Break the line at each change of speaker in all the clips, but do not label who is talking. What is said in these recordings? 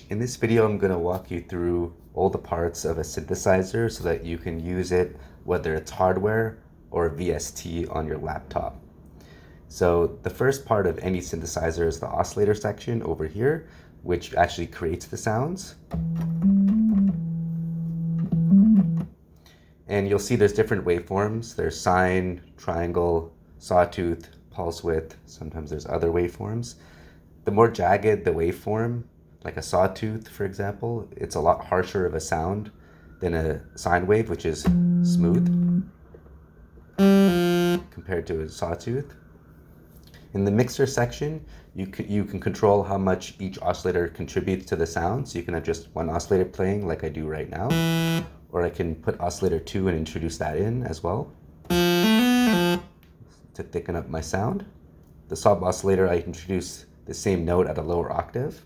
In this video, I'm going to walk you through all the parts of a synthesizer so that you can use it whether it's hardware or VST on your laptop. So the first part of any synthesizer is the oscillator section over here, which actually creates the sounds. And you'll see there's different waveforms. There's sine, triangle, sawtooth, pulse width. Sometimes there's other waveforms. The more jagged the waveform, like a sawtooth, for example, it's a lot harsher of a sound than a sine wave, which is smooth compared to a sawtooth. In the mixer section, you can control how much each oscillator contributes to the sound. So you can have just one oscillator playing like I do right now, or I can put oscillator 2 and introduce that in as well to thicken up my sound. The sub oscillator, I introduce the same note at a lower octave.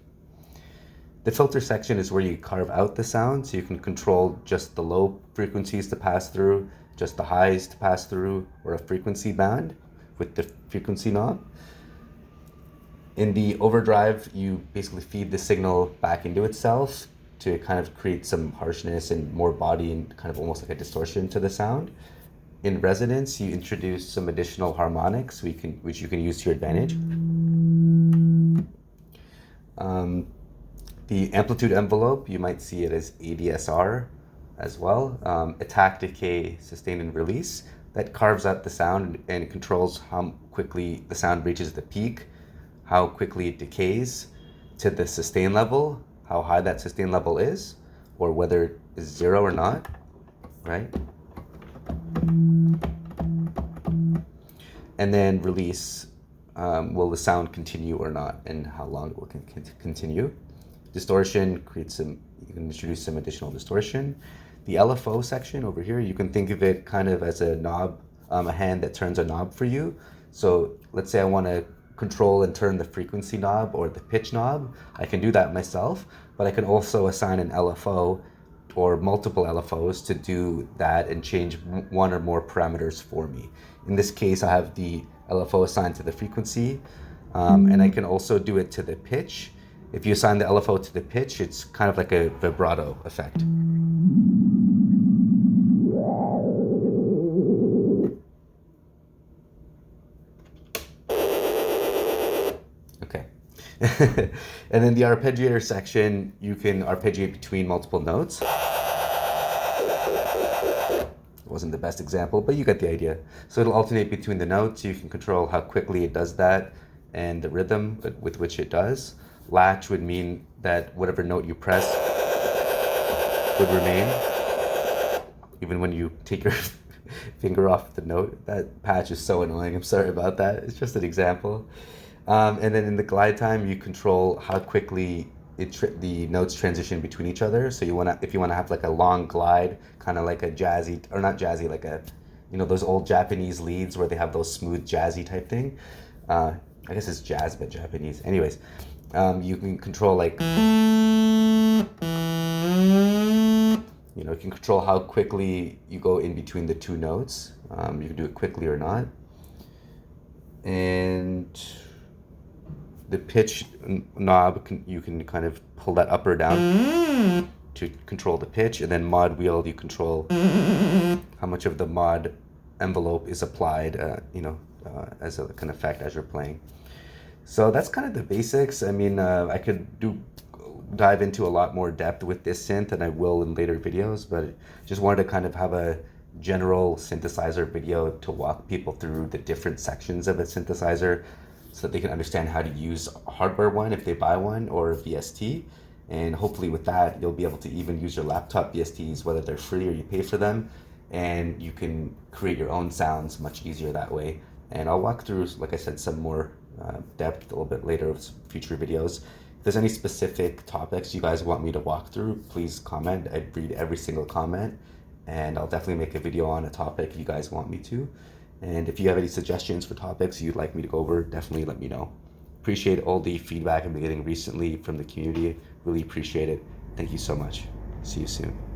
The filter section is where you carve out the sound, so you can control just the low frequencies to pass through, just the highs to pass through, or a frequency band with the frequency knob. In the overdrive, you basically feed the signal back into itself to kind of create some harshness and more body and kind of almost like a distortion to the sound. In resonance, you introduce some additional harmonics which you can use to your advantage. The amplitude envelope, you might see it as ADSR as well. Attack, decay, sustain, and release. That carves out the sound and controls how quickly the sound reaches the peak, how quickly it decays to the sustain level, how high that sustain level is, or whether it is 0 or not, right? And then release, will the sound continue or not, and how long it will continue. Distortion, you can introduce some additional distortion. The LFO section over here, you can think of it kind of as a knob, a hand that turns a knob for you. So let's say I want to control and turn the frequency knob or the pitch knob. I can do that myself, but I can also assign an LFO or multiple LFOs to do that and change one or more parameters for me. In this case, I have the LFO assigned to the frequency, and I can also do it to the pitch. If you assign the LFO to the pitch, it's kind of like a vibrato effect. Okay. And then the arpeggiator section, you can arpeggiate between multiple notes. Wasn't the best example, but you get the idea. So it'll alternate between the notes. You can control how quickly it does that and the rhythm with which it does. Latch would mean that whatever note you press would remain, even when you take your finger off the note. That patch is so annoying. I'm sorry about that. It's just an example. And then in the glide time, you control how quickly the notes transition between each other. So if you want to have like a long glide, kind of like a jazzy, or not jazzy, like a, those old Japanese leads where they have those smooth jazzy type thing. I guess it's jazz, but Japanese. Anyways, you can control like, you can control how quickly you go in between the two notes. You can do it quickly or not. And the pitch knob, you can kind of pull that up or down to control the pitch. And then mod wheel, you control how much of the mod envelope is applied, as an effect as you're playing. So that's kind of the basics. I mean, I could dive into a lot more depth with this synth, and I will in later videos, but just wanted to kind of have a general synthesizer video to walk people through the different sections of a synthesizer so that they can understand how to use a hardware one if they buy one, or a VST. And hopefully with that, you'll be able to even use your laptop VSTs, whether they're free or you pay for them, and you can create your own sounds much easier that way. And I'll walk through, like I said, some more depth a little bit later with future videos. If there's any specific topics you guys want me to walk through, please comment. I read every single comment, and I'll definitely make a video on a topic if you guys want me to. And if you have any suggestions for topics you'd like me to go over, definitely let me know. Appreciate all the feedback I've been getting recently from the community. Really appreciate it. Thank you so much. See you soon.